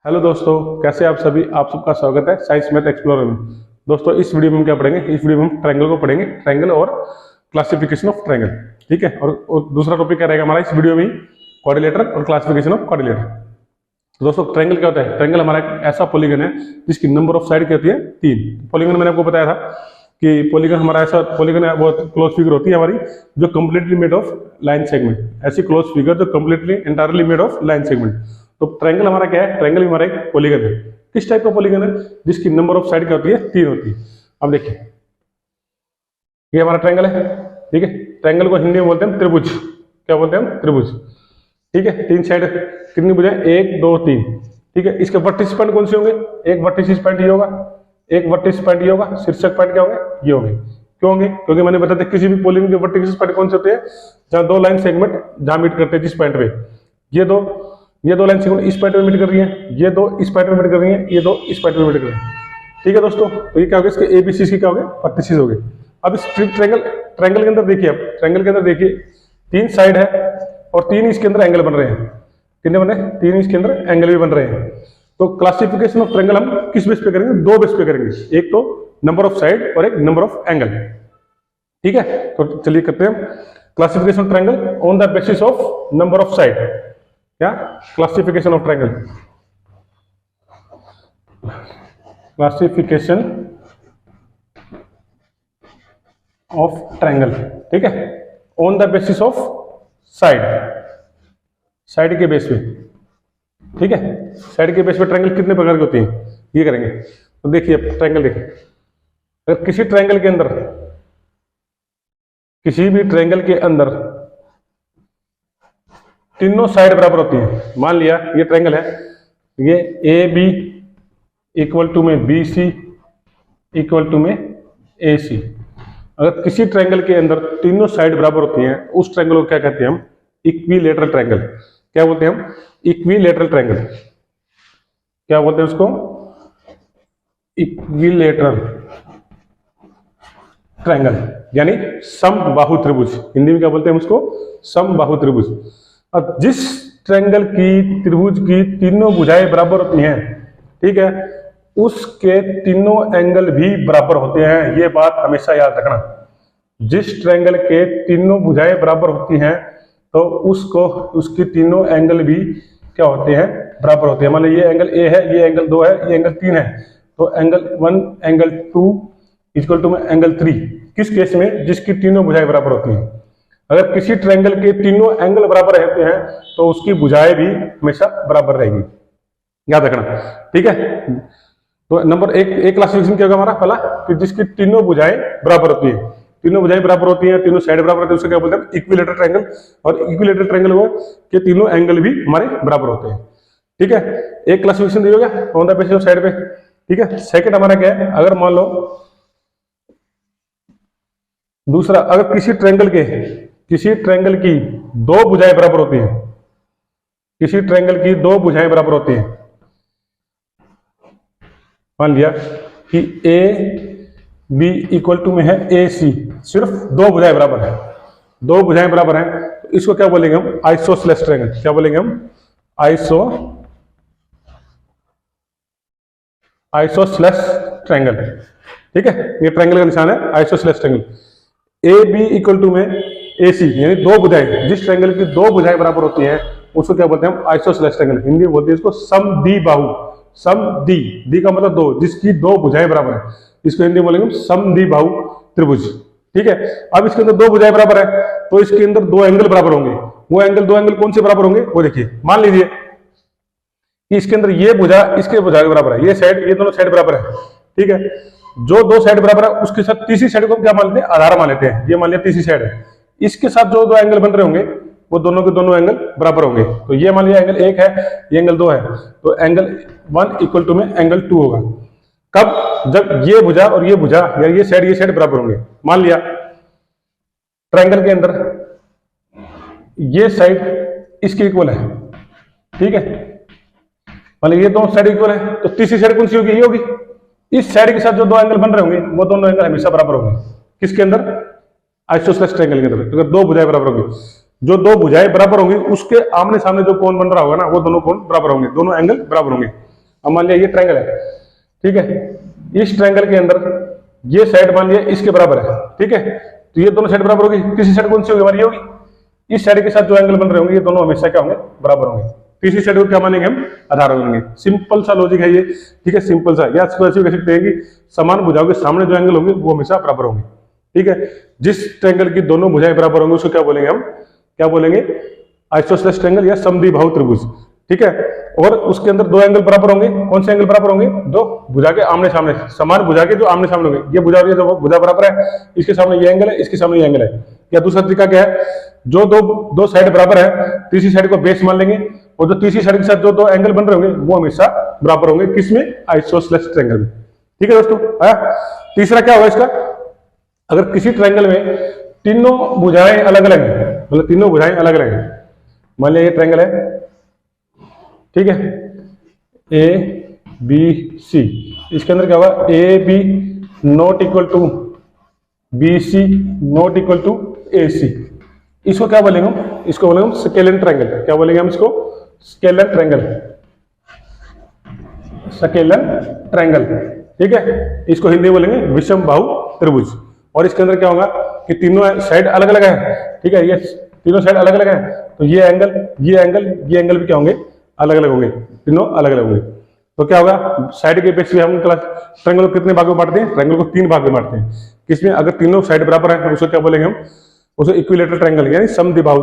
Hello दोस्तों, कैसे आप सभी। आप सबका स्वागत है साइंस मैथ एक्सप्लोरर में। दोस्तों इस वीडियो में हम क्या पढ़ेंगे, इस वीडियो में हम ट्रायंगल को पढ़ेंगे, ट्रायंगल और क्लासिफिकेशन ऑफ ट्रायंगल। ठीक है। और दूसरा टॉपिक क्या रहेगा हमारा इस वीडियो में, कोऑर्डिनेटर और क्लासिफिकेशन ऑफ कोऑर्डिनेटर। तो दोस्तों ट्रायंगल क्या होता है, ट्रायंगल हमारा एक ऐसा पॉलीगन है जिसकी नंबर ऑफ साइड क्या होती है, 3। पॉलीगन मैंने आपको बताया था कि पॉलीगन हमारा ऐसा पॉलीगन है, बहुत क्लोज फिगर होती है हमारी जो completely made of line segment. ऐसी क्लोज फिगर जो completely entirely made of line segment. तो ट्रायंगल हमारा क्या है, ट्रायंगल हमारा एक पॉलीगन है। किस टाइप का पॉलीगन है, जिसकी नंबर ऑफ साइड क्या होती है, 3 होती है। अब देखिए ये हमारा ट्रायंगल है। ठीक है, ट्रायंगल को हिंदी में बोलते हैं त्रिभुज। क्या बोलते हैं हम, त्रिभुज। ठीक है, 3 साइड कितनी भुजाएं, 1 2 3। ठीक है, इसके वर्टिस पॉइंट कौन से होंगे, एक वर्टिस पॉइंट ये होगा, एक वर्टिस पॉइंट ये होगा, शीर्षक पॉइंट क्या होंगे, ये होंगे। क्यों होंगे, क्योंकि मैंने बताया था किसी भी पॉलीगन के वर्टिस पॉइंट कौन से होते हैं, जहां दो लाइन सेगमेंट जहां मीट करते हैं, जिस पॉइंट पे ये दो लाइन सेगमेंट इस पॉइंट पे मीट कर रही है, ये दो इस पॉइंट पे मीट कर रही है, ये दो इस पॉइंट पे मीट कर रही है। ठीक है दोस्तों, तो ये क्या हो गया, इसके एबीसी की क्या हो गए, वर्टिसेस हो गए। अब इस ट्रायंगल के अंदर देखिए, आप ट्रायंगल के अंदर देखिए 3 साइड है और 3 इसके अंदर एंगल बन रहे हैं। कितने बन रहे हैं, 3 इसके अंदर एंगल भी बन रहे हैं। तो क्लासिफिकेशन ऑफ ट्रायंगल हम किस बेस पे करेंगे, 2 बेस पे करेंगे। एक तो नंबर ऑफ साइड और एक नंबर ऑफ एंगल। ठीक है, तो चलिए करते हैं classification of triangle on the basis of number of side. क्या, classification of triangle, classification of triangle. ठीक है, on the basis of side के बेस पे। ठीक है, साइड के बेस पे ट्रायंगल कितने प्रकार के होते हैं, ये करेंगे। तो देखिए ट्रायंगल देखिए, अगर किसी ट्रायंगल के अंदर तीनों साइड बराबर होती है। मान लिया ये ट्रायंगल है, ये ए बी इक्वल टू में बी सी इक्वल टू में ए सी। अगर किसी ट्रायंगल के अंदर तीनों साइड बराबर होती हैं, उस ट्रायंगल को क्या कहते हैं हम, इक्विलेटरल ट्रायंगल। क्या बोलते हैं हम, इक्विलेटरल ट्रायंगल। क्या बोलते हैं उसको, इक्विलेटरल ट्रायंगल, यानी समबाहु त्रिभुज। हिंदी में क्या बोलते हैं उसको, समबाहु त्रिभुज। अब जिस ट्रायंगल की त्रिभुज की तीनों भुजाएं बराबर होती हैं, ठीक है, उसके तीनों एंगल भी बराबर होते हैं। ये बात हमेशा याद रखना। जिस ट्रायंगल के तीनों भुजाएं बराबर होती हैं तो उसके तीनों एंगल भी क्या होते हैं, बराबर होते हैं। मान लीजिए ये एंगल ए है, ये एंगल 2 है, ये एंगल 3 है, तो एंगल 1 एंगल 2 इक्वल टू में एंगल 3। किस केस में, जिसकी तीनों भुजाएं बराबर होती हैं। अगर किसी ट्रायंगल के तीनों एंगल बराबर रहते हैं तो उसकी भुजाएं भी हमेशा बराबर रहेगी, याद रखना। ठीक है, तो नंबर एक क्लासिफिकेशन क्या होगा हमारा पहला, कि जिसकी तीनों भुजाएं बराबर होती है। तीनों भुजाएं बराबर होती हैं, तीनों साइड बराबर होती है, उसको क्या बोलते हैं, इक्विलेटरल ट्रायंगल। और इक्विलेटरल ट्रायंगल वो के तीनों एंगल भी हमारे बराबर होते हैं। ठीक है, एक क्लासिफिकेशन दिया गया on the basis of side पे। ठीक है, सेकंड हमारा क्या है, अगर मान लो दूसरा, अगर किसी ट्रायंगल की 2 भुजाएं बराबर होती हैं, किसी ट्रायंगल की 2 भुजाएं बराबर होती हैं। मान लिया कि ए बी इक्वल टू में है ए सी, सिर्फ 2 भुजाएं बराबर है, 2 भुजाएं बराबर हैं, तो इसको क्या बोलेंगे हम, आइसोसेलेस ट्रायंगल। क्या बोलेंगे हम, आइसोसेलेस ट्रायंगल। ठीक है, ये ट्रायंगल का निशान है, isosceles triangle. A B equal to में ए सी, यानी 2 भुजाएं, जिस ट्रायंगल की 2 भुजाएं बराबर होती हैं उसको क्या बोलते हैं हम, आइसोसेलेस ट्रायंगल। हिंदी में बोलते हैं इसको समद्विबाहु। दी का मतलब 2, जिसकी 2 भुजाएं बराबर है, इसको हिंदी में बोलेंगे समद्विबाहु त्रिभुज। ठीक है, अब इसके अंदर 2 भुजाएं बराबर है तो इसके अंदर 2 एंगल बराबर होंगे। वो एंगल 2 एंगल कौन से बराबर होंगे, वो देखिए। मान लीजिए कि इसके अंदर ये भुजा इसके भुजा के बराबर है, ये साइड, ये दोनों साइड बराबर है। ठीक है, जो 2 साइड बराबर है उसके साथ तीसरी साइड को क्या मान लेते हैं, आधार मान लेते हैं। ये मान लिया तीसरी साइड है, इसके साथ जो 2 एंगल बन रहे होंगे वो दोनों के दोनों एंगल बराबर होंगे। तो ये मान लिया एंगल 1 है, ये एंगल 2 है, तो एंगल 1 इक्वल टू में एंगल 2 होगा। कब, जब ये भुजा और ये भुजा या ये साइड बराबर होंगे। मान लिया ट्रायंगल के अंदर ये साइड इसके इक्वल है। ठीक है, मान लीजिए ये 2 साइड इक्वल है, तो तीसरी साइड कौन सी होगी, ये होगी। इस साइड के साथ जो 2 एंगल बन रहे होंगे वो दोनों एंगल हमेशा बराबर होंगे। किसके अंदर, आइसोसेलेस ट्रायंगल के अंदर। अगर 2 भुजाएं बराबर होंगी, जो 2 भुजाएं बराबर होंगी उसके आमने सामने जो कोण बन रहा होगा ना, वो दोनों कोण बराबर होंगे, दोनों एंगल बराबर होंगे। अब मान लिया ये ट्रायंगल है, ठीक है, इस ट्रायंगल के अंदर ये साइड मान लिया इसके बराबर है, ठीक है, तो ये दोनों साइड बराबर होगी, तीसरी साइड कौन सी होगी हमारी, ये होगी। इस साइड के साथ जो एंगल बन रहे होंगे ये दोनों हमेशा क्या होंगे, बराबर होंगे। तीसरी साइड को क्या मानेंगे हम, आधार मानेंगे। सिंपल सा लॉजिक है ये, ठीक है, सिंपल सा। या इसको ऐसे कह सकते हैं कि समान भुजाओं के सामने जो एंगल होंगे वो हमेशा बराबर होंगे, ठीक है। जिस ट्रायंगल की दोनों भुजाएं बराबर होंगी उसको क्या बोलेंगे हम, क्या बोलेंगे, आइसोसेलेस ट्रायंगल या समद्विबाहु त्रिभुज, ठीक है। और उसके अंदर दो एंगल बराबर होंगे, कौन से एंगल बराबर होंगे, दो भुजा के आमने सामने, समान भुजा के जो आमने सामने होंगे, ये भुजा और ये भुजा बराबर है, इसके सामने ये एंगल है, इसके सामने ये एंगल है। या दूसरा तरीका क्या है, जो दो साइड बराबर है, तीसरी साइड को बेस मान लेंगे, और जो तीसरी साइड के साथ जो दो एंगल बन रहे होंगे वो हमेशा बराबर होंगे, किसमें, आइसोसेलेस ट्रायंगल में, ठीक है दोस्तों। तीसरा क्या होगा इसका, अगर किसी ट्रायंगल में तीनों भुजाएं अलग अलग है, मतलब तीनों भुजाएं अलग अलग है, मान लिया ये ट्रायंगल है, ठीक है, ए बी सी, इसके अंदर क्या होगा, A B not equal to B C not equal to A C, इसको क्या बोलेंगे हम, इसको बोलेंगे हम स्केलेन ट्रायंगल। क्या बोलेंगे हम इसको, स्केलेन ट्रायंगल, स्केलेन ट्रायंगल, ठीक है। इसको हिंदी में बोलेंगे विषम बाहु त्रिभुज। और इसके अंदर क्या होगा कि तीनों साइड अलग अलग है, ठीक है, ये तीनों साइड अलग अलग है, तो ये एंगल भी क्या होंगे, अलग अलग होंगे, तीनों अलग अलग होंगे। तो क्या होगा, साइड के बेस पे हम ट्रायंगल को कितने भागों में बांटते हैं, ट्रायंगल को 3 भाग में बांटते हैं। किसमें, अगर तीनों साइड बराबर है उसको क्या बोलेंगे हम, उसे इक्विलेटरल ट्रायंगल यानी समबाहु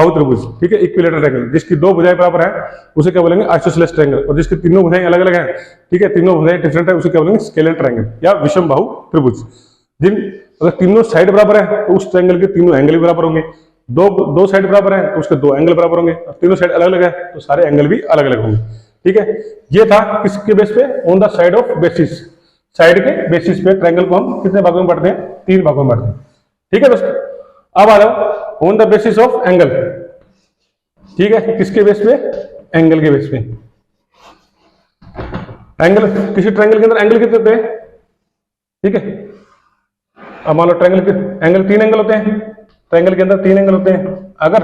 त्रिभुज, ठीक है, इक्विलेटरल ट्रायंगल। जिसकी दो भुजाएं बराबर है उसे क्या बोलेंगे, आइसोसेलेस ट्रायंगल। और जिसकी तीनों भुजाएं अलग अलग हैं, ठीक है, तीनों भुजाएं डिफरेंट है, उसे क्या बोलेंगे, स्केलेन ट्रायंगल या विषम बाहु त्रिभुज। अगर तीनों साइड बराबर है तो उस ट्रायंगल के तीनों एंगल भी बराबर होंगे। दो साइड बराबर है तो उसके दो एंगल बराबर होंगे। और तीनों साइड अलग अलग है तो सारे एंगल भी अलग अलग होंगे, ठीक है। ये था किसके बेस पे, on the side of basis, side के बेसिस पे ट्रायंगल को हम कितने भागों में बांटते हैं, 3 भागों में बांटते हैं, ठीक है दोस्तों। अब आ जाओ on the basis of angle, ठीक है, किसके बेस पे, एंगल के बेस पे। एंगल, किसी ट्रायंगल के अंदर एंगल कितने होते हैं, ठीक है। अब मान लो ट्रायंगल के एंगल 3 एंगल होते हैं, ट्रायंगल के अंदर 3 एंगल होते हैं। अगर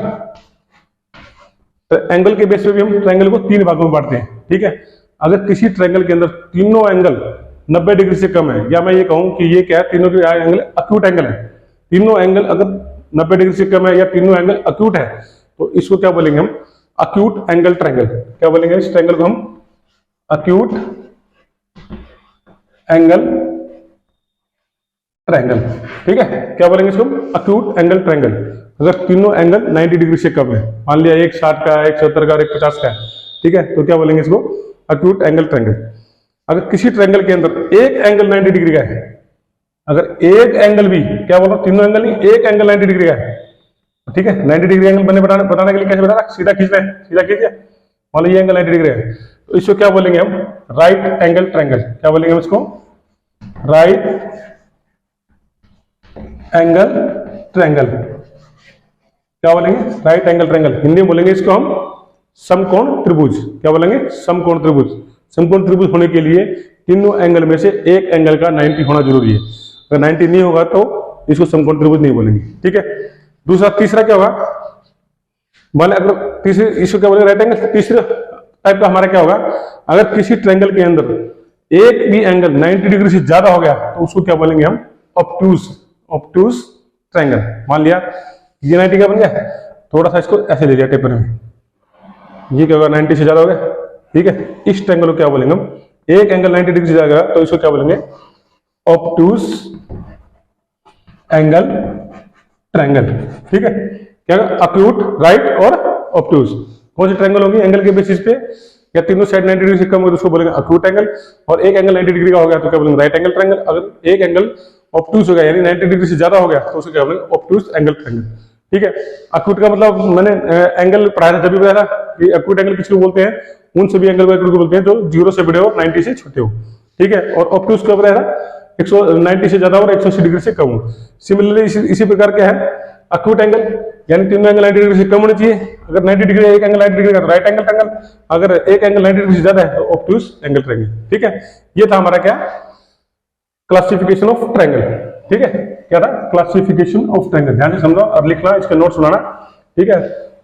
तो एंगल के बेस पे भी हम ट्रायंगल को 3 भागों में बांटते हैं, ठीक है। अगर किसी ट्रायंगल के अंदर तीनों एंगल 90 डिग्री से कम है, या मैं ये कहूं कि ये क्या है, तीनों के एंगल अक्यूट एंगल है, तीनों एंगल अगर 90 डिग्री से कम है या तीनों एंगल अक्यूट है, तो इसको क्या बोलेंगे हम, अक्यूट एंगल ट्रायंगल। क्या बोलेंगे इस ट्रायंगल को हम, अक्यूट एंगल ट्रायंगल, ठीक है। क्या बोलेंगे इसको, अक्यूट एंगल ट्रायंगल। अगर तीनों एंगल 90 डिग्री से कम है, मान लिया एक 60 का, एक 70 का और एक 50 का है, ठीक है, तो क्या बोलेंगे इसको, अक्यूट एंगल ट्रायंगल। अगर किसी ट्रायंगल के अंदर एक एंगल 90 डिग्री का है, अगर एक एंगल भी, क्या बोल रहा हूं, तीनों एंगल नहीं, एक एंगल 90 डिग्री का है, ठीक है, 90 डिग्री एंगल बताने के लिए कैसे बता रहा, सीधा खींच रहे हैं, सीधा खींचिए, मान लो ये एंगल 90 डिग्री है, तो इसको क्या बोलेंगे हम, राइट एंगल ट्रायंगल। क्या बोलेंगे हम इसको, राइट एंगल ट्रायंगल। क्या बोलेंगे, राइट एंगल ट्रायंगल। हिंदी में बोलेंगे इसको हम समकोण त्रिभुज। क्या बोलेंगे, समकोण त्रिभुज। समकोण त्रिभुज होने के लिए तीनों एंगल में से एक एंगल का 90 होना जरूरी है। अगर 90 नहीं होगा तो इसको समकोण त्रिभुज नहीं बोलेंगे, ठीक है। दूसरा, तीसरा क्या होगा, मान अगर तीसरे, इसको क्या बोलेंगे, राइट एंगल। तीसरा टाइप का हमारा क्या होगा, अगर किसी ट्रायंगल के अंदर एक भी एंगल 90 डिग्री से ज्यादा हो गया तो उसको क्या बोलेंगे हम, ऑब्टूज ट्रायंगल। मान लिया ये 90 का बन गया, थोड़ा सा इसको ऐसे ले लिया टेपर में, ये क्या होगा, 90 से ज्यादा हो गया, ठीक है। इस ट्रायंगल को क्या बोलेंगे हम, एक एंगल 90 डिग्री से ज्यादा तो इसको क्या बोलेंगे, ऑब्टूज एंगल ट्रायंगल, ठीक है। क्या, अक्यूट, राइट और ऑब्टूज। कौन सी ट्रायंगल होगी, एंगल के बेसिस पे, या तीनों साइड 90 डिग्री से कम हो तो उसको बोलेंगे अक्यूट एंगल, और एक एंगल 90 डिग्री का हो गया तो क्या बोलेंगे, राइट एंगल ट्रायंगल। अगर एक एंगल ऑब्टूज हो गया यानी 90 डिग्री से ज्यादा हो गया तो उसे क्या बोलेंगे, ऑब्टूज एंगल ट्रायंगल, ठीक है। अक्यूट का मतलब मैंने एंगल पढ़ाया था, जब भी बताया था कि अक्यूट एंगल किसको बोलते हैं, उन सभी एंगल को अक्यूट बोलते हैं जो 0 से बड़े हो, 90 से छोटे हो, ठीक है। और ऑब्टूज कब रहेगा, 190 से ज्यादा और 180 डिग्री से कम हो। सिमिलरली इसी प्रकार क्या है, अक्यूट एंगल यानी तीनों एंगल 90 डिग्री से कम होने चाहिए। अगर 90 डिग्री एक एंगल 90 डिग्री का तो राइट एंगल ट्रायंगल, अगर एक एंगल 90 डिग्री से ज्यादा है तो ऑब्टूज एंगल ट्रायंगल, ठीक है। ये था हमारा क्या, क्लासिफिकेशन ऑफ ट्रायंगल, ठीक है। क्या था, क्लासिफिकेशन ऑफ ट्रायंगल। ध्यान से समझो और लिखना, इसके नोट्स बनाना, ठीक है।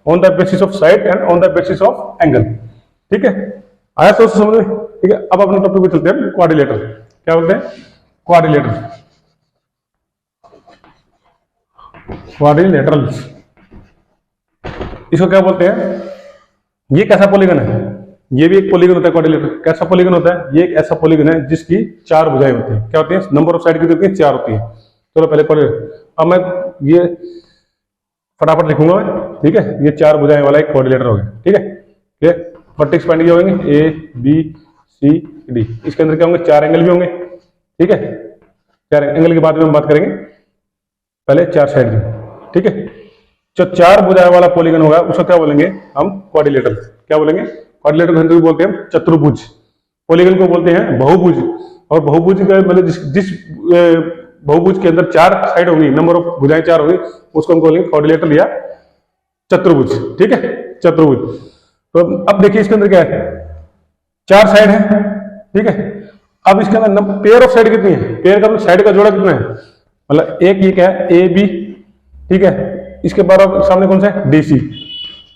On the basis of side and on the basis of angle, ठीक है। आया तो समझ में? ठीक है, अब अपने टॉपिक पे चलते हैं, क्वाड्रिलेटर। क्या बोलते हैं? क्वाड्रिलेटर, क्वाड्रिलेटरल्स, इसको क्या बोलते हैं? ये कैसा पॉलीगन है? ये भी एक पॉलीगन होता है क्वाड्रिलेटर। कैसा पॉलीगन होता है? ये एक ऐसा पॉलीगन है जिसकी 4 भुजाएं होती हैं। क्या होती है? नंबर ऑफ साइड की होती है 4 होती है। चलो पहले क्वाड्रिलेटर, अब मैं ये फटाफट लिखूंगा मैं, ठीक है। ये 4 भुजाएं वाला एक क्वाड्रिलेटर हो गया, ठीक है। ये वर्टेक्स पॉइंट क्या होंगे? A B C D. इसके अंदर क्या होंगे? 4 एंगल भी होंगे, ठीक है। 4 एंगल के बाद में हम बात करेंगे, पहले 4 साइड की, ठीक है। जो 4 भुजाएं वाला पॉलीगन होगा उसको क्या बोलेंगे हम? क्वाड्रिलेटर। क्या बोलेंगे? क्वाड्रिलेटर को हिंदी में बोलते हैं चतुर्भुज। पॉलीगन को बोलते हैं बहुभुज। और बहुभुज का मतलब जिस बहुभुज के अंदर 4 साइड होंगी, नंबर ऑफ भुजाएं 4 होंगी, उसको हम बोलेंगे क्वाड्रिलेटर या चतुर्भुज, ठीक है, चतुर्भुज। तो अब देखिए इसके अंदर क्या है? 4 साइड है, ठीक है। अब इसके अंदर पेयर ऑफ साइड कितनी है? पेयर का मतलब साइड का जोड़ा कितना है? मतलब एक ये क्या है? ए बी, ठीक है। इसके बाद सामने कौन सा है? D C.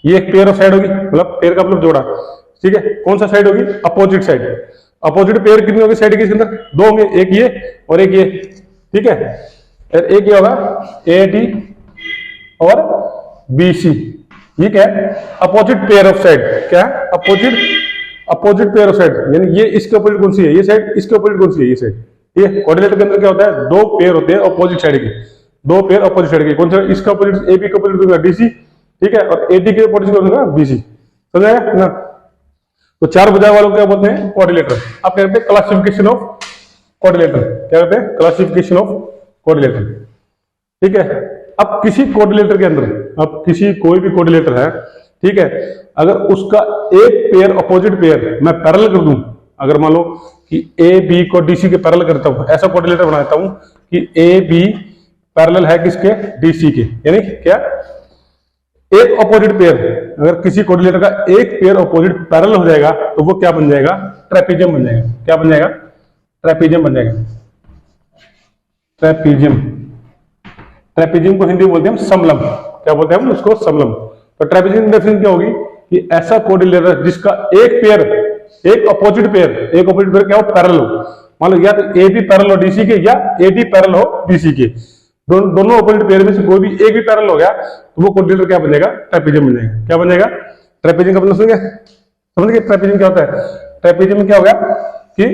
ये एक पेयर ऑफ साइड होगी, मतलब पेयर का मतलब जोड़ा, ठीक है। कौन सा साइड होगी? Opposite side. अपोजिट पेयर कितनी होगी साइड के? इसके अंदर 2 होंगे, एक ये और एक ये, ठीक है। एक ये होगा ए डी और बी सी। ये क्या है? Opposite pair of side. क्या है? अपोजिट पेयर ऑफ साइड, यानी ये इसके अपोजिट कौन सी है? ये साइड। इसके अपोजिट कौन सी है? ये साइड। ये क्वाड्रिलेटर के अंदर क्या होता है? 2 पेयर होते हैं अपोजिट साइड के, 2 पेयर अपोजिट साइड के। कौन सा? इसका अपोजिट ए बी का अपोजिट होगा डीसी, ठीक है। और एडी के अपोजिट होगा बीसी, समझ आया ना? तो 4 भुजाएं वालों को क्या बोलते हैं? क्वाड्रिलेटर। आप कहते हैं क्लासिफिकेशन ऑफ क्वाड्रिलेटर। क्या कहते हैं? क्लासिफिकेशन ऑफ क्वाड्रिलेटर, ठीक है। अब किसी क्वाड्रिलेटर के अंदर, अब किसी कोई भी क्वाड्रिलेटर है, ठीक है, अगर उसका एक पेयर अपोजिट पेयर मैं पैरेलल कर दूं, अगर मान लो कि ए बी को डीसी के पैरेलल करता हूं, ऐसा क्वाड्रिलेटर बनाता हूं कि ए बी पैरेलल है किसके? डीसी के, यानी क्या? एक अपोजिट पेयर, अगर किसी क्वाड्रिलेटर का एक पेयर अपोजिट पैरेलल हो जाएगा तो वो क्या बन जाएगा? ट्रेपेजियम बन जाएगा। क्या बन जाएगा? ट्रेपेजियम बन जाएगा। ट्रेपेजियम, ट्रेपेजियम को हिंदी में बोलते हैं हम समलम। क्या बोलते हैं हम उसको? समलम। तो ट्रेपेजियम डेफिनेशन क्या होगी कि ऐसा क्वाड्रिलेटर जिसका एक पेयर, एक अपोजिट पेयर क्या हो? पैरेलल हो। मान लो या तो ए बी पैरेलल हो डीसी के, या ए डी पैरेलल हो बीसी के। दोनों अपोजिट पेयर में से कोई भी एक भी पैरेलल हो गया तो वो क्वाड्रिलेटर क्या बन जाएगा? ट्रेपेजियम बन जाएगा। क्या बन जाएगा? ट्रेपेजियम का मतलब समझ गए? ट्रेपेजियम क्या होता है? ट्रेपेजियम में क्या हो गया कि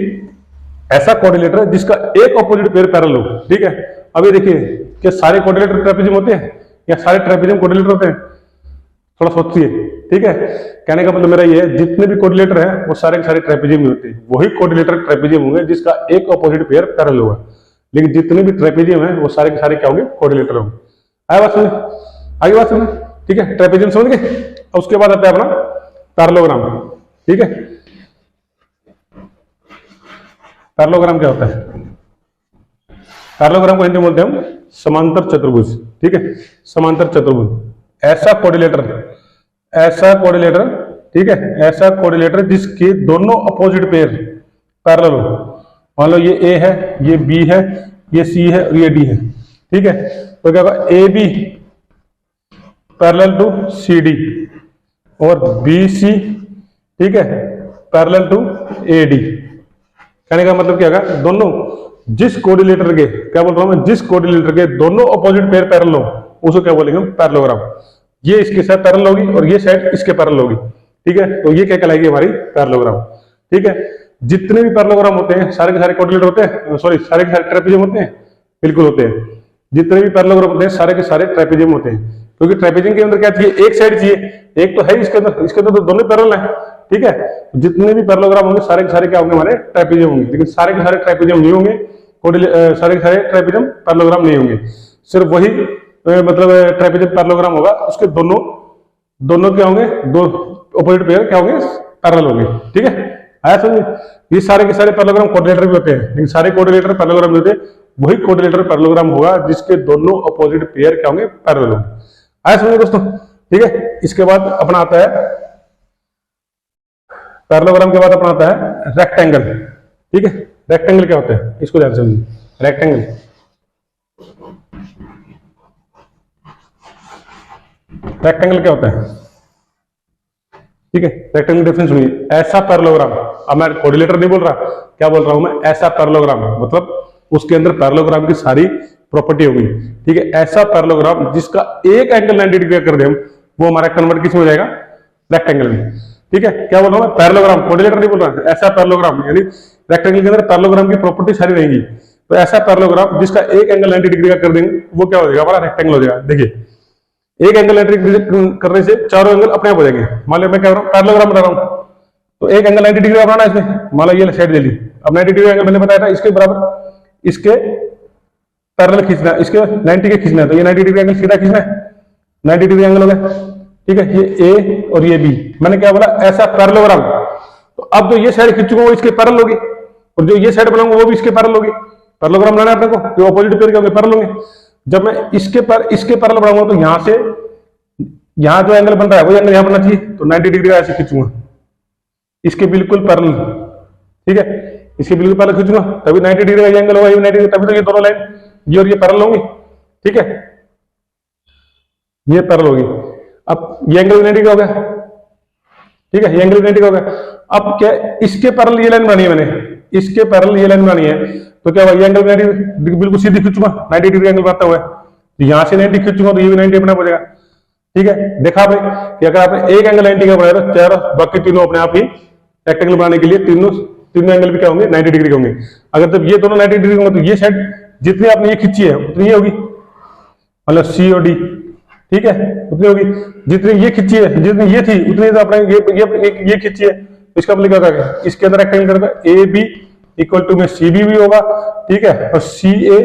ऐसा क्वाड्रिलेटर जिसका एक अपोजिट पेयर पैरेलल हो, ठीक है। अभी देखिए, क्या सारे क्वाड्रिलेटर ट्रेपेजियम होते हैं या सारे ट्रेपेजियम क्वाड्रिलेटर होते हैं? थोड़ा सोचिए, ठीक है। कहने का मतलब मेरा ये है, जितने भी क्वाड्रिलेटर हैं वो सारे के सारे ट्रेपेजियम होते हैं। वही क्वाड्रिलेटर ट्रेपेजियम होंगे जिसका एक अपोजिट पेयर पैरेलल होगा। लेकिन जितने भी ट्रेपेजियम है वो सारे के सारे क्या होंगे? क्वाड्रिलेटर होंगे। आगे बात समझ? आगे बात समझ, ठीक है। ट्रेपेजियम समझ गए। अब उसके बाद आता है अपना पैरेललोग्राम, ठीक है। पैरेललोग्राम क्या होता है? पैरेललोग्राम को हिंदी में बोलते हैं हम समांतर चतुर्भुज, ठीक है। समांतर चतुर्भुज, ऐसा क्वाड्रिलेटर, ठीक है, ऐसा क्वाड्रिलेटर जिसके दोनों अपोजिट पेयर पैरेलल हो। मान लो ये ए है, ये बी है, ये सी है और ये डी है, ठीक है। तो क्या होगा? A B parallel to C D और बी सी, ठीक है, पैरेलल टू ए डी। कहने का मतलब क्या होगा? दोनों जिस क्वाड्रिलेटर के, क्या बोल रहा हूं मैं, जिस क्वाड्रिलेटर के दोनों अपोजिट पेयर पैरेलल हो उसको क्या बोलेंगे? पैरेललोग्राम। ये इसके साथ पैरेलल होगी और ये साइड इसके पैरेलल होगी, ठीक है। तो ये क्या कहलाएगी? हमारी पैरेललोग्राम, ठीक है। जितने भी पैरेललोग्राम होते हैं सारे के सारे क्वाड्रिलेटर होते हैं, सॉरी सारे के सारे ट्रेपेजियम होते हैं, बिल्कुल होते हैं। जितने भी पैरेललोग्राम होते हैं सारे के सारे ट्रेपेजियम होते हैं, क्योंकि ट्रेपेजियम के अंदर क्या चाहिए? एक साइड चाहिए, एक तो है इसके अंदर तो दोनों पैरेलल है, ठीक है। जितने भी पैरेललोग्राम होंगे सारे के सारे क्या होंगे? हमारे ट्रेपेजियम होंगे। लेकिन सारे के सारे ट्रेपेजियम नहीं होंगे, सारे के सारे ट्रेपेजियम पैरेललोग्राम नहीं होंगे। सिर्फ वही मतलब ट्रेपेजियम पैरेललोग्राम होगा, उसके दोनों क्या होंगे? दो अपोजिट पेयर क्या होंगे? पैरेलल होंगे, ठीक है। आया समझ? ये सारे के सारे पैरेललोग्राम क्वाड्रिलेटर भी होते हैं, लेकिन सारे क्वाड्रिलेटर पैरेललोग्राम नहीं होते। वही क्वाड्रिलेटर पैरेललोग्राम होगा जिसके दोनों अपोजिट पेयर क्या होंगे? पैरेलल होंगे। आया समझ दोस्तों? ठीक है। इसके बाद अपना आता है पैरेललोग्राम के बाद अपना आता है रेक्टेंगल, ठीक है। रेक्टेंगल क्या होता है? इसको ध्यान से समझिए। रेक्टेंगल, रेक्टेंगल क्या होता है? ठीक है, रेक्टेंगल डिफरेंस हुई ऐसा पैरेललोग्राम। अब मैं कोऑर्डिनेटर नहीं बोल रहा, क्या बोल रहा हूं मैं, ऐसा पैरेललोग्राम, मतलब उसके अंदर पैरेललोग्राम की सारी प्रॉपर्टी होगी। ठीक है, ऐसा पैरेललोग्राम जिसका एक एंगल 90 डिग्री कर दे हम, वो हमारा कन्वर्ट किस में हो जाएगा, रेक्टेंगल में। ठीक है, क्या बोल रहा हूं मैं, पैरेललोग्राम, कोऑर्डिनेटर नहीं बोल रहा, ऐसा पैरेललोग्राम, यानी रेक्टेंगल के अंदर पैरेललोग्राम की प्रॉपर्टी सारी रहेगी। तो ऐसा पैरेललोग्राम जिसका एक एंगल 90 डिग्री का कर देंगे, वो क्या हो जाएगा, हमारा रेक्टेंगल हो जाएगा। देखिए, एक एंगल 90 डिग्री करने से चारों एंगल अपने आप हो जाएंगे। मान लो मैं क्या कर रहा हूँ, पैरेललोग्राम बना रहा हूँ, तो एक एंगल 90 डिग्री बनाना है इसमें, मान लो ये साइड ले ली, अब 90 डिग्री एंगल मैंने बताया था, इसके बराबर इसके पैरेलल खींचना है, इसके 90 के खींचना है, तो ये 90 डिग्री एंगल सीधा खींचना है, 90 डिग्री एंगल हो गया। ठीक है, ये ए और ये बी, मैंने क्या बोला, ऐसा पैरेललोग्राम। तो अब जो ये साइड खींचूंगा वो इसके पैरेलल होगी, और जो ये साइड बनाऊंगा वो भी इसके पैरेलल होगी। पैरेललोग्राम बनाना है अपने को, जो ऑपोजिट पेयर के होंगे पैरेलल होंगे। जब मैं इसके पैरेलल बनाऊंगा तो यहां से यहां जो एंगल बन रहा है वो एंगल यहां बनना चाहिए, तो 90 डिग्री का ऐसे खींचूंगा, इसके बिल्कुल पैरेलल। ठीक है, इसके बिल्कुल पैरेलल खींचूंगा, तभी 90 डिग्री का एंगल होगा, ये 90 डिग्री, तभी तो ये दोनों लाइन ये और ये पैरेलल होंगी। ठीक है, ये पैरेलल होगी। अब ये एंगल 90 का हो गया। ठीक है, ये एंगल 90 का हो गया। अब क्या, इसके पैरेलल ये लाइन बनानी है मैंने, इसके पैरेलल ये लाइन बनानी है, तो क्या होगा, ये एंगल 90 बिल्कुल सीधी खींचूंगा, 90 डिग्री एंगल बनाता हुआ, तो यहां से 90 खींचूंगा तो ये भी 90 अपना हो जाएगा। ठीक है, देखा भाई कि अगर आपने एक एंगल 90 का बनाया तो चारों बाकी तीनों अपने आप ही रेक्टेंगल बनाने के लिए तीनों एंगल भी क्या होंगे, 90 डिग्री के होंगे। अगर जब ये दोनों 90 डिग्री होंगे तो ये साइड जितनी आपने ये खींची है उतनी ये होगी, मतलब सी और डी। ठीक है, उतनी होगी। जितनी ये खींची है, जितनी ये थी उतनी तो अपने ये खींची है, तो इसका मतलब क्या होगा, इसके अंदर रेक्टेंगल करेगा, ए बी इक्वल टू में सी बी भी होगा। ठीक है, और सी ए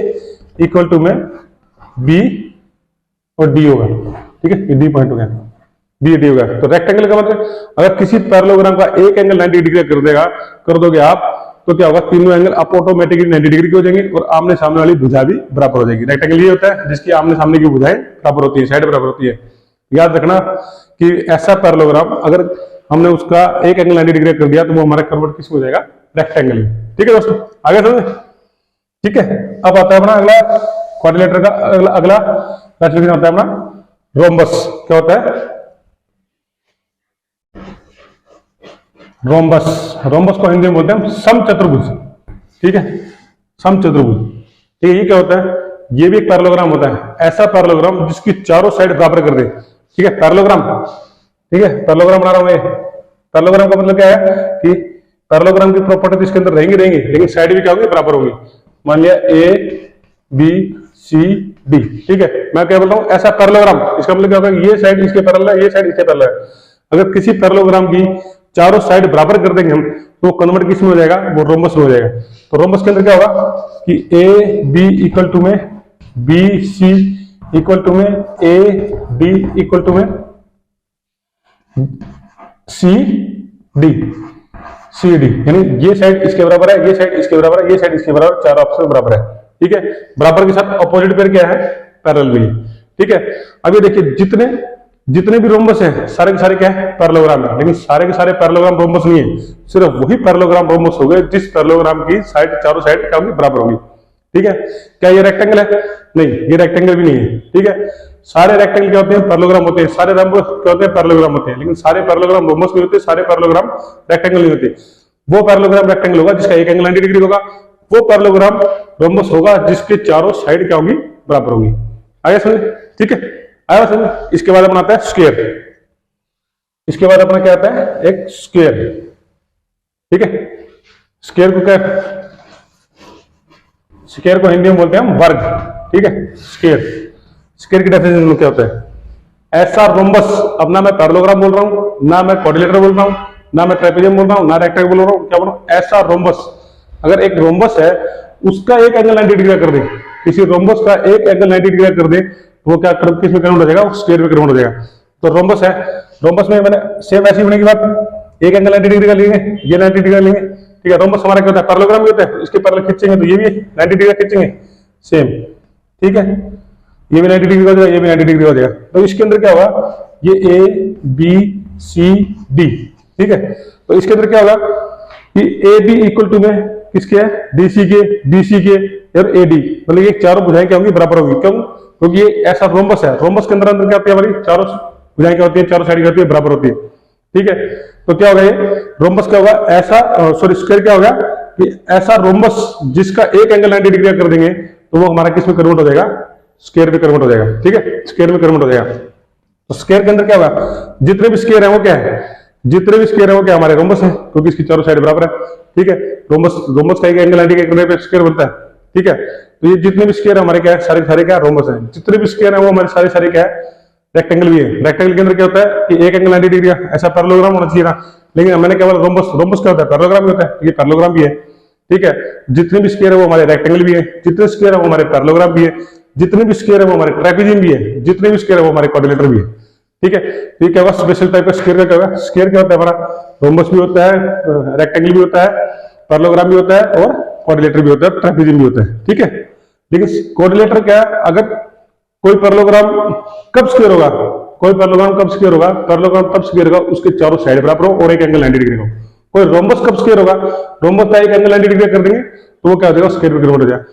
इक्वल टू में बी और डी होगा। ठीक है, ये डी पॉइंट हो गया, बी डी होगा। तो रेक्टेंगल का मतलब अगर किसी पैरेललोग्राम का एक एंगल 90 डिग्री कर दोगे आप, तो क्या होगा, तीनों एंगल आप ऑटोमेटिकली 90 डिग्री के हो जाएंगे और आमने सामने वाली भुजा भी बराबर हो जाएगी। रेक्टेंगल ये होता है जिसकी आमने सामने की भुजाएं बराबर होती है, साइड बराबर होती है। याद रखना कि ऐसा पैरेललोग्राम अगर हमने उसका एक एंगल 90 डिग्री कर दिया तो वो हमारा कन्वर्ट किस हो जाएगा, रेक्टेंगल। ठीक है दोस्तों, आगे समझे। ठीक है, अब आता है अपना अगला क्वाड्रिलेटर का अगला क्लासिफिकेशन होता है अपना रोम्बस। क्या होता है, रोम्बस। रोम्बस को हिंदी में बोलते हैं हम समचतुर्भुज। ठीक है, समचतुर्भुज। ठीक है, ये क्या होता है, ये भी एक पैरेललोग्राम होता है, ऐसा पैरेललोग्राम जिसकी चारों साइड बराबर कर दे। ठीक है, पैरेललोग्राम। ठीक है, पैरेललोग्राम बना रहा हूं मैं। पैरेललोग्राम का मतलब क्या है कि पैरेललोग्राम की प्रॉपर्टी तो इसके अंदर रहेंगी, लेकिन साइड भी क्या होगी, बराबर होगी। मान लिया ए बी सी डी। ठीक है, मैं क्या बोल रहा हूं, ऐसा पैरेललोग्राम, इसका मतलब क्या होगा, ये साइड इसके पैरेलल है, ये साइड इसके पैरेलल है। अगर किसी पैरेललोग्राम की चारों साइड बराबर कर देंगे हम, तो कन्वर्ट किस में हो जाएगा, वो रोम्बस में हो जाएगा। तो रोम्बस के अंदर क्या होगा कि ए बी इक्वल टू में बी सी इक्वल टू में ए डी इक्वल टू में सी डी, सी डी, यानी ये साइड इसके बराबर है, ये साइड इसके बराबर है, ये साइड इसके बराबर, चारों आपस में बराबर है। ठीक है, बराबर के साथ अपोजिट पेयर क्या है, पैरेलल भी। ठीक है, अब ये देखिए जितने भी रोम्बस हैं सारे के सारे क्या है, पैरेललोग्राम है, लेकिन सारे के सारे पैरेललोग्राम रोम्बस नहीं है, सिर्फ वही पैरेललोग्राम रोम्बस हो गए जिस पैरेललोग्राम की साइड चारों साइड क्या होगी, बराबर होगी। ठीक है, क्या ये रेक्टेंगल है, नहीं, ये रेक्टेंगल भी नहीं है। ठीक है, सारे रेक्टेंगल क्या होते हैं, पैरेललोग्राम होते हैं, सारे रोम्बस क्या होते हैं, पैरेललोग्राम होते हैं, लेकिन सारे पैरेललोग्राम रोम्बस नहीं होते, सारे पैरेललोग्राम रेक्टेंगल नहीं होते। वो पैरेललोग्राम रेक्टेंगल होगा जिसका एक एंगल 90 डिग्री होगा, वो पैरेललोग्राम रोम्बस होगा जिसके चारों साइड क्या होगी, बराबर होगी। आगे समझ। ठीक है, आया समझ। इसके बाद अपना आता है स्क्वायर। इसके बाद अपना क्या आता है, एक स्क्वायर। ठीक है, स्क्वायर को क्या, स्क्वायर को हिंदी में बोलते हैं हम वर्ग। ठीक है, स्क्वायर। स्क्वायर की डेफिनेशन क्या होता है, ऐसा रोम्बस। अब ना मैं पैरेललोग्राम बोल रहा हूं, ना मैं क्वाड्रिलेटर बोल रहा हूं, ना मैं ट्रेपेजियम बोल रहा हूं, ना रेक्टेंगल बोल रहा हूं, क्या बोल रहा हूं, ऐसा रोम्बस। अगर एक रोम्बस है उसका एक एंगल 90 डिग्री कर दे, किसी रोम्बस का एक एंगल 90 डिग्री कर दे, वो क्या किस में कन्वर्ट हो जाएगा, स्क्वायर में कन्वर्ट हो जाएगा। तो रोम्बस है, रोम्बस में मैंने सेम ऐसी होने की बात, एक एंगल 90 डिग्री का लेंगे, ये 90 डिग्री का लेंगे। ठीक है, रोम्बस हमारा क्या होता है, पैरेललोग्राम भी होता है, इसके पैरेलल खींचेंगे तो ये भी 90 डिग्री का खींचेंगे, सेम। ठीक है, ये भी 90 डिग्री का हो जाएगा, ये भी 90 डिग्री हो जाएगा। तो इसके अंदर क्या होगा, ये ए बी सी डी। ठीक है, तो इसके अंदर क्या होगा कि ए बी इक्वल टू में किसके है, डी सी के, बी सी के और ए डी, मतलब ये चारों भुजाएं क्या होंगी, बराबर होगी। क्यों, क्योंकि ये ऐसा रोम्बस है। रोम्बस के अंदर क्या होती है, हमारी चारों भुजाएं क्या होती है, चारों साइड क्या होती है, बराबर होती है। ठीक है। तो क्या होगा ये रोम्बस क्या होगा, ऐसा सॉरी स्क्वायर क्या होगा कि ऐसा रोम्बस जिसका एक एंगल 90 डिग्री कर देंगे तो वो हमारा किस में कन्वर्ट हो जाएगा, स्क्वायर में कन्वर्ट हो जाएगा। ठीक है, स्क्वायर में कन्वर्ट हो जाएगा। तो स्क्वायर के अंदर क्या होगा, जितने भी स्क्वायर है वो क्या है, जितने भी स्क्वायर है वो क्या हमारे रोम्बस है, क्योंकि इसकी चारों साइड बराबर है। ठीक है, रोम्बस का एक एंगल 90 डिग्री करने पे स्क्वायर बनता है। ठीक है, तो ये जितने भी स्क्वायर हमारे क्या है, सारे सारे क्या रोम्बस है। जितने भी स्क्वायर है वो हमारे सारे सारे क्या है, रेक्टेंगल भी है। रेक्टेंगल के अंदर क्या होता है कि एक एंगल 90 डिग्री ऐसा पैरेललोग्राम होना चाहिए था, लेकिन मैंने केवल रोम्बस क्या होता है, पैरेललोग्राम भी होता है, ये पैरेललोग्राम भी है। ठीक है, जितने भी स्क्वायर है वो हमारे रेक्टेंगल भी है, जितने स्क्वायर है वो हमारे पैरेललोग्राम भी है, जितने भी स्क्वायर है वो हमारे ट्रेपेजियम भी है, जितने भी स्क्वायर है वो हमारे क्वाड्रिलेटरल भी है। ठीक है, तो ये क्या होगा, स्पेशल टाइप का स्क्वायर का क्या होगा, स्क्वायर क्या होता है हमारा, रोम्बस भी होता है, रेक्टेंगल भी होता है, पैरेललोग्राम भी होता है और क्वाड्रिलेटर भी होता है, ट्रेपेजियम भी होता है। ठीक है, लेकिन क्वाड्रिलेटर क्या है, अगर कोई पैरेललोग्राम कब स्क्वायर होगा, कोई पैरेललोग्राम कब स्क्वायर होगा, पैरेललोग्राम तब स्क्वायर होगा उसके चारों साइड बराबर हो और एक एंगल 90 डिग्री हो। कोई रोम्बस कब स्क्वायर होगा, रोम्बस का एक एंगल 90 डिग्री कर देंगे तो वो क्या हो जाएगा, स्क्वायर में कन्वर्ट हो जाएगा।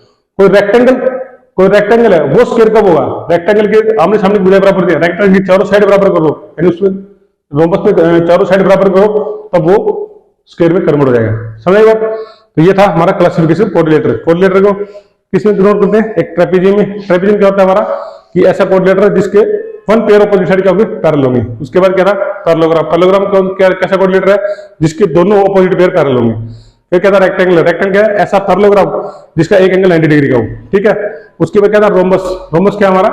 कोई रेक्टेंगल है वो स्क्वायर कब होगा, रेक्टेंगल के आमने सामने की भुजाएं बराबर होती है, रेक्टेंगल की चारों साइड बराबर करो, यानी उसमें रोम्बस में चारों साइड बराबर करो तब वो स्क्वायर में कन्वर्ट हो जाएगा। समझ बात। तो ये था हमारा क्लासिफिकेशन क्वाड्रिलेटर। क्वाड्रिलेटर को किसमें कन्वर्ट करते हैं, एक ट्रेपेजियम में। ट्रेपेजियम क्या होता है हमारा कि ऐसा क्वाड्रिलेटर जिसके वन पेयर ऑपोजिट साइड क्या होगी, पैरेलल होंगे। उसके बाद क्या था, पैरेललोग्राम। पैरेललोग्राम क्या कैसा क्वाड्रिलेटर है, जिसके दोनों ऑपोजिट पेयर पैरेलल होंगे। फिर क्या था रेक्टेंगल। रेक्टेंगल क्या है, ऐसा पैरेललोग्राम जिसका एक एंगल 90 डिग्री का हो। ठीक है, उसके बाद क्या था रोम्बस। रोम्बस क्या हमारा,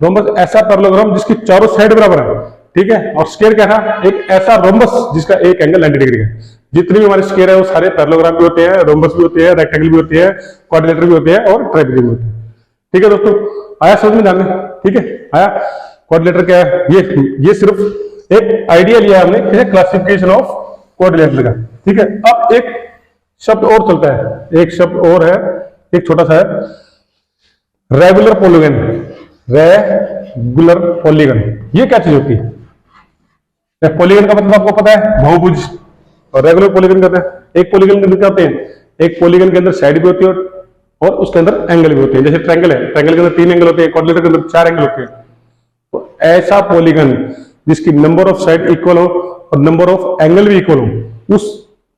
रोम्बस ऐसा पैरेललोग्राम जिसकी चारों साइड बराबर है। ठीक है, और स्क्वायर क्या था, एक ऐसा रोम्बस जिसका एक एंगल 90 डिग्री है। जितने भी हमारे स्क्वायर है वो सारे पैरेललोग्राम भी होते हैं, रोम्बस भी होते हैं, रेक्टेंगल भी होते हैं, क्वाड्रिलेटर भी होते हैं और ट्रापेजियम भी होते हैं। ठीक है दोस्तों, आया समझ में जानने। ठीक है, आया क्वाड्रिलेटर क्या है, ये सिर्फ एक आइडिया लिया है हमने क्लासिफिकेशन ऑफ क्वाड्रिलेटर का। ठीक है, अब एक शब्द और चलता है, एक शब्द और है, एक छोटा सा है, रेगुलर पॉलीगन। रेगुलर पॉलीगन ये क्या चीज होती है, पॉलीगन का मतलब आपको पता है, बहुभुज। और रेगुलर पॉलीगन कहते हैं, एक पॉलीगन के अंदर क्या होते हैं, एक पॉलीगन के अंदर साइड भी होती है और उसके अंदर एंगल भी होते हैं। जैसे ट्रायंगल है, ट्रायंगल के अंदर 3 एंगल होते हैं, क्वाड्रिलेटर के अंदर 4 एंगल होते हैं। तो ऐसा पॉलीगन जिसकी नंबर ऑफ साइड इक्वल हो और नंबर ऑफ एंगल भी इक्वल हो, उस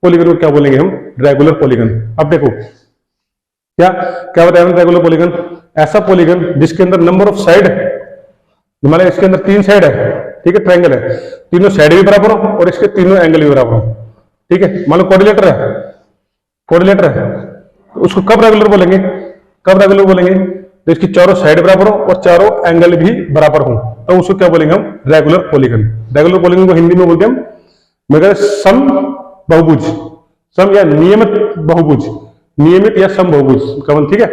पॉलीगन को क्या बोलेंगे हम, रेगुलर पॉलीगन। अब देखो क्या क्या बताया हमने, रेगुलर पॉलीगन ऐसा पॉलीगन जिसके अंदर नंबर ऑफ साइड, मान लो इसके अंदर 3 साइड है। ठीक है, ट्रायंगल है, तीनों साइड भी बराबर हो और इसके तीनों एंगल भी बराबर हो। ठीक है, मान लो क्वाड्रिलेटर है, क्वाड्रिलेटर है, तो उसको कब रेगुलर बोलेंगे, कब रेगुलर बोलेंगे, तो इसकी चारों साइड बराबर हो और चारों एंगल भी बराबर हो, तो उसको क्या बोलेंगे हम, रेगुलर पॉलीगन। रेगुलर पॉलीगन को हिंदी में बोलते हैं हम, मगर सम बहुभुज, सम या नियमित बहुभुज, नियमित या सम बहुभुज का मतलब। ठीक है,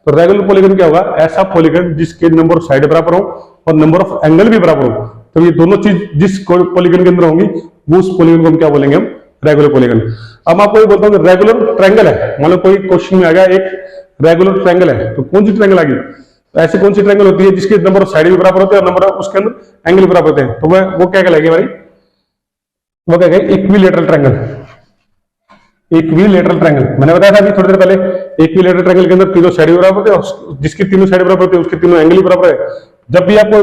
तो रेगुलर पॉलीगन क्या होगा, ऐसा पॉलीगन जिसके नंबर ऑफ साइड बराबर हो और नंबर ऑफ एंगल भी बराबर हो। तो ये दोनों चीज जिस पॉलीगन के अंदर होंगी वो उस पॉलीगन को हम क्या बोलेंगे, हम रेगुलर पॉलीगन। अब आपको ये बोलता हूँ रेगुलर ट्रायंगल है, मान लो कोई क्वेश्चन में आ गया एक रेगुलर ट्रायंगल है, तो कौन सी ट्रायंगल आ गई, ऐसी कौन सी ट्रायंगल होती है जिसके नंबर ऑफ साइड भी बराबर होते हैं और नंबर ऑफ उसके अंदर एंगल भी बराबर होते हैं, तो वो क्या कहलाएगी हमारी, वो क्या कहेंगे, इक्विलेटरल ट्रायंगल। इक्विलेटरल ट्रायंगल मैंने बताया था अभी थोड़ी देर पहले, इक्विलेटरल ट्रायंगल के अंदर तीनों साइड बराबर होते हैं, जिसकी तीनों साइड बराबर होती है उसके तीनों एंगल भी बराबर है। जब भी आपको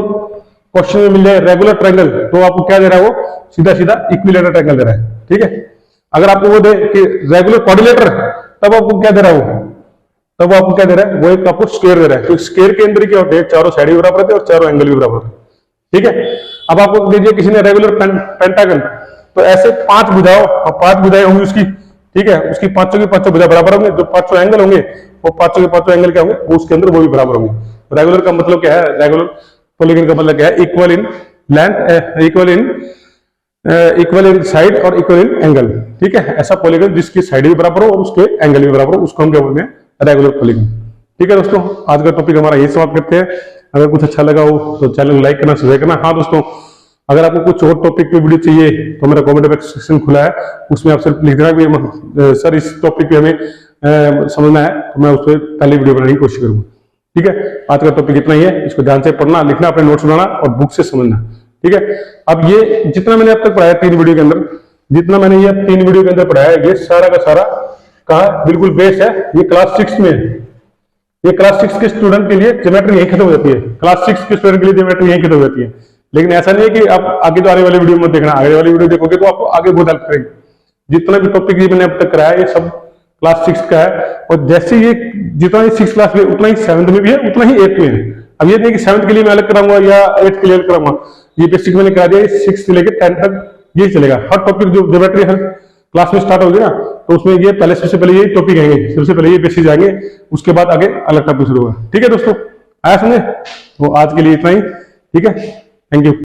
क्वेश्चन में मिल जाए रेगुलर ट्रायंगल, तो आपको क्या दे रहा है, वो सीधा सीधा इक्विलेटरल ट्रायंगल दे रहा है। ठीक है, अगर आपको वो दे कि रेगुलर क्वाड्रिलेटर, तब आपको क्या दे रहा है, वो तब आपको क्या दे रहा है, वो एक आपको स्क्वायर दे रहा है। तो स्क्वायर के अंदर क्या होते हैं, चारों साइड भी बराबर होते हैं और चारों एंगल भी बराबर होते हैं। ठीक है, अब आपको दीजिए किसी ने रेगुलर पेंटागन, तो ऐसे 5 भुजाओं और 5 भुजाएं होंगी उसकी। ठीक है, उसकी पांचों की पांचों भुजा बराबर होंगे, जो 5 एंगल होंगे वो 5 के 5 एंगल क्या होंगे, वो उसके अंदर वो भी बराबर होंगे। रेगुलर का मतलब क्या है, रेगुलर पॉलीगन का मतलब क्या है, equal in length, equal in side और इक्वल इन एंगल। ठीक है, ऐसा पॉलीगन जिसकी साइड भी बराबर हो और उसके एंगल भी बराबर हो, उसको हम क्या बोलते हैं, रेगुलर पॉलीगन। ठीक है दोस्तों, आज का टॉपिक हमारा यही समाप्त करते हैं। अगर कुछ अच्छा लगा हो तो चैनल को लाइक करना, सब्सक्राइब करना। हाँ दोस्तों, अगर आपको कुछ और टॉपिक पे वीडियो चाहिए तो मेरा कमेंट बॉक्स सेक्शन खुला है, उसमें आप सिर्फ लिख देना कि सर इस टॉपिक पे हमें समझना है, तो मैं उस पर पहले वीडियो बनाने की कोशिश करूंगा। ठीक है, आज का टॉपिक इतना ही है, इसको ध्यान से पढ़ना, लिखना, अपने नोट्स बनाना और बुक से समझना। ठीक है, अब ये जितना मैंने अब तक पढ़ाया 3 वीडियो के अंदर, जितना मैंने ये 3 वीडियो के अंदर पढ़ाया, ये सारा का सारा कहा बिल्कुल बेस है, ये क्लास 6 में है। ये क्लास 6 के स्टूडेंट के लिए ज्योमेट्री यही खत्म हो जाती है, क्लास 6 के स्टूडेंट के लिए ज्योमेट्री यही खत्म हो जाती है। लेकिन ऐसा नहीं है कि आप आगे तो आने वाली वीडियो मत देखना, आगे वाली वीडियो देखोगे तो आपको आगे बहुत हेल्प करेगी। जितना भी टॉपिक मैंने अब तक कराया ये सब क्लास 6 का है, और जैसे ये जितना ही 6 क्लास में उतना ही 7th में भी है, उतना ही 8th में है। अब ये नहीं कि 7th के लिए मैं अलग कराऊंगा या 8th के लिए अलग कराऊंगा, ये बेसिक मैंने करा दिया, 6 से लेकर 10 तक ये चलेगा। हर टॉपिक जो ज्योमेट्री हर क्लास में स्टार्ट होगी ना, तो उसमें ये पहले सबसे पहले ये टॉपिक आएंगे, सबसे पहले ये बेसिक आएंगे, उसके बाद आगे अलग टॉपिक शुरू होगा। ठीक है दोस्तों, आया समझे? तो आज के लिए इतना ही, ठीक है, थैंक यू।